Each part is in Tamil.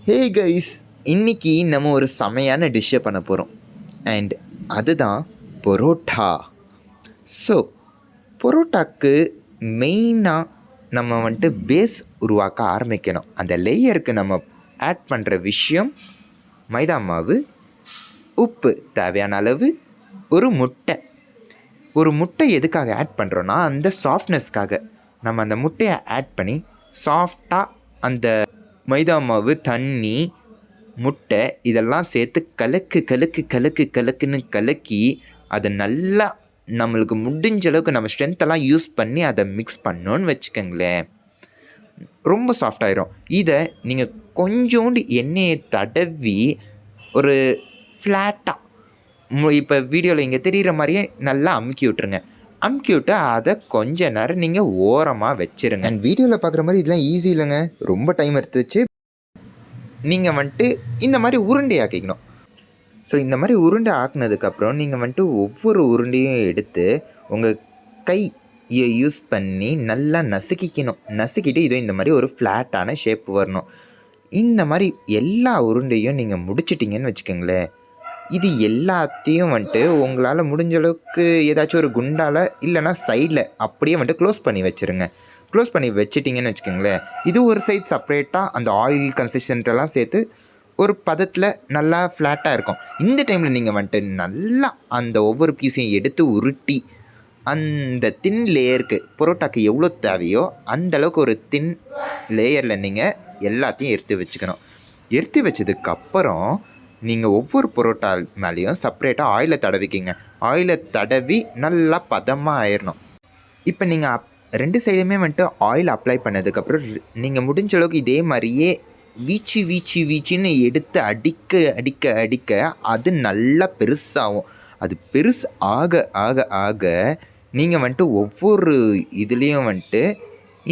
ஹே கைஸ், இன்னைக்கு நம்ம ஒரு செமையான டிஷ்ஷை பண்ண போகிறோம். அண்ட் அதுதான் பரோட்டா. ஸோ பரோட்டாக்கு மெயினாக நம்ம பேஸ் உருவாக்க ஆரம்பிக்கணும். அந்த லேயருக்கு நம்ம ஆட் பண்ணுற விஷயம் மைதா மாவு, உப்பு தேவையான அளவு, ஒரு முட்டை. ஒரு முட்டை எதுக்காக ஆட் பண்ணுறோன்னா அந்த சாஃப்ட்னஸ்க்காக. நம்ம அந்த முட்டையை ஆட் பண்ணி சாஃப்டாக அந்த மைதா மாவு, தண்ணி, முட்டை இதெல்லாம் சேர்த்து கலக்குன்னு கலக்கி அதை நல்லா நம்மளுக்கு முடிஞ்ச அளவுக்கு நம்ம ஸ்ட்ரென்த்தெல்லாம் யூஸ் பண்ணி அதை மிக்ஸ் பண்ணோன்னு வச்சுக்கோங்களேன், ரொம்ப சாஃப்டாயிரும். இதை நீங்கள் கொஞ்சோண்டு எண்ணெயை தடவி ஒரு ஃப்ளாட்டாக இப்போ வீடியோவில் இங்கே தெரிகிற மாதிரியே நல்லா அமுக்கி விட்ருங்க. அமுக்கி விட்டு அதை கொஞ்ச நேரம் நீங்கள் ஓரமாக வச்சுருங்க. அண்ட் வீடியோவில் பார்க்குற மாதிரி இதெல்லாம் ஈஸி இல்லைங்க, ரொம்ப டைம் எடுத்துச்சு. நீங்கள் இந்த மாதிரி உருண்டை ஆக்கிக்கணும். ஸோ இந்த மாதிரி உருண்டை ஆக்கினதுக்கப்புறம் நீங்கள் ஒவ்வொரு உருண்டையும் எடுத்து உங்கள் கையை யூஸ் பண்ணி நல்லா நசுக்கிட்டு இதோ இந்த மாதிரி ஒரு ஃப்ளாட்டான ஷேப் வரணும். இந்த மாதிரி எல்லா உருண்டையும் நீங்கள் முடிச்சிட்டிங்கன்னு வச்சுக்கோங்களேன், இது எல்லாத்தையும் உங்களால் முடிஞ்ச அளவுக்கு ஏதாச்சும் ஒரு குண்டால் இல்லைனா சைடில் அப்படியே க்ளோஸ் பண்ணி வச்சுருங்க. க்ளோஸ் பண்ணி வச்சிட்டிங்கன்னு வச்சுக்கோங்களேன், இது ஒரு சைட் செப்பரேட்டாக அந்த ஆயில் கன்சிஸ்டன்ட்டெல்லாம் சேர்த்து ஒரு பதத்தில் நல்லா ஃப்ளாட்டாக இருக்கும். இந்த டைமில் நீங்கள் நல்லா அந்த ஒவ்வொரு பீஸையும் எடுத்து உருட்டி அந்த தின் லேயருக்கு பரோட்டாக்கு எவ்வளோ தேவையோ அந்தளவுக்கு ஒரு தின் லேயரில் நீங்கள் எல்லாத்தையும் எடுத்து வச்சுக்கணும். எடுத்து வச்சதுக்கப்புறம் நீங்கள் ஒவ்வொரு பரோட்டா மேலேயும் செப்பரேட்டாக ஆயிலை தடவிக்கிங்க. ஆயிலை தடவி நல்லா பதமாக ஆயிடணும். இப்போ நீங்கள் ரெண்டு சைடுமே ஆயில் அப்ளை பண்ணதுக்கப்புறம் நீங்கள் முடிஞ்ச அளவுக்கு இதே மாதிரியே வீச்சின்னு எடுத்து அடிக்க அது நல்லா பெருசாகும். அது பெருசு ஆக நீங்கள் ஒவ்வொரு இதுலேயும்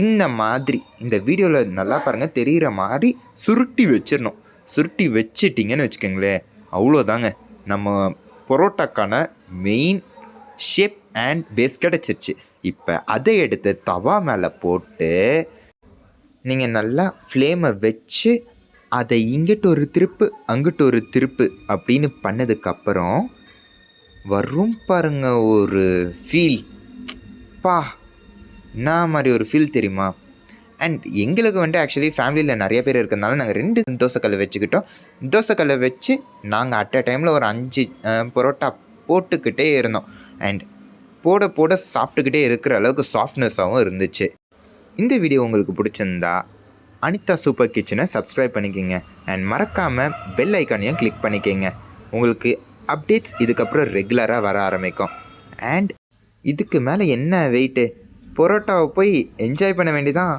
இந்த மாதிரி இந்த வீடியோவில் நல்லா பாருங்கள் தெரிகிற மாதிரி சுருட்டி வச்சிடணும். சுருட்டி வச்சிட்டிங்கன்னு வச்சுக்கோங்களேன், அவ்வளோதாங்க, நம்ம பரோட்டாக்கான மெயின் ஷேப் அண்ட் பேஸ் கிடச்சிருச்சு. இப்போ அதை எடுத்து தவா மேலே போட்டு நீங்கள் நல்லா ஃப்ளேமை வச்சு அதை இங்கிட்ட ஒரு திருப்பு அங்கிட்ட ஒரு திருப்பு அப்படின்னு பண்ணதுக்கப்புறம் வரும் பாருங்க ஒரு ஃபீல். என்ன மாதிரி ஒரு ஃபீல் தெரியுமா? அண்ட் எங்களுக்கு ஆக்சுவலி ஃபேமிலியில் நிறைய பேர் இருக்கிறதுனால நாங்கள் 2 தோசைக்கல்லை வச்சுக்கிட்டோம். தோசைக்கல்லை வச்சு நாங்கள் அட் அ டைமில் ஒரு 5 பரோட்டா போட்டுக்கிட்டே இருந்தோம். அண்ட் போட சாப்பிட்டுக்கிட்டே இருக்கிற அளவுக்கு சாஃப்ட்னஸாகவும் இருந்துச்சு. இந்த வீடியோ உங்களுக்கு பிடிச்சிருந்தா அனிதா சூப்பர் கிச்சனை சப்ஸ்கிரைப் பண்ணிக்கோங்க. அண்ட் மறக்காமல் பெல் ஐக்கானையும் கிளிக் பண்ணிக்கோங்க. உங்களுக்கு அப்டேட்ஸ் இதுக்கப்புறம் ரெகுலராக வர ஆரம்பிக்கும். அண்ட் இதுக்கு மேலே என்ன வெயிட்டு, பரோட்டாவை போய் என்ஜாய் பண்ண வேண்டியதான்.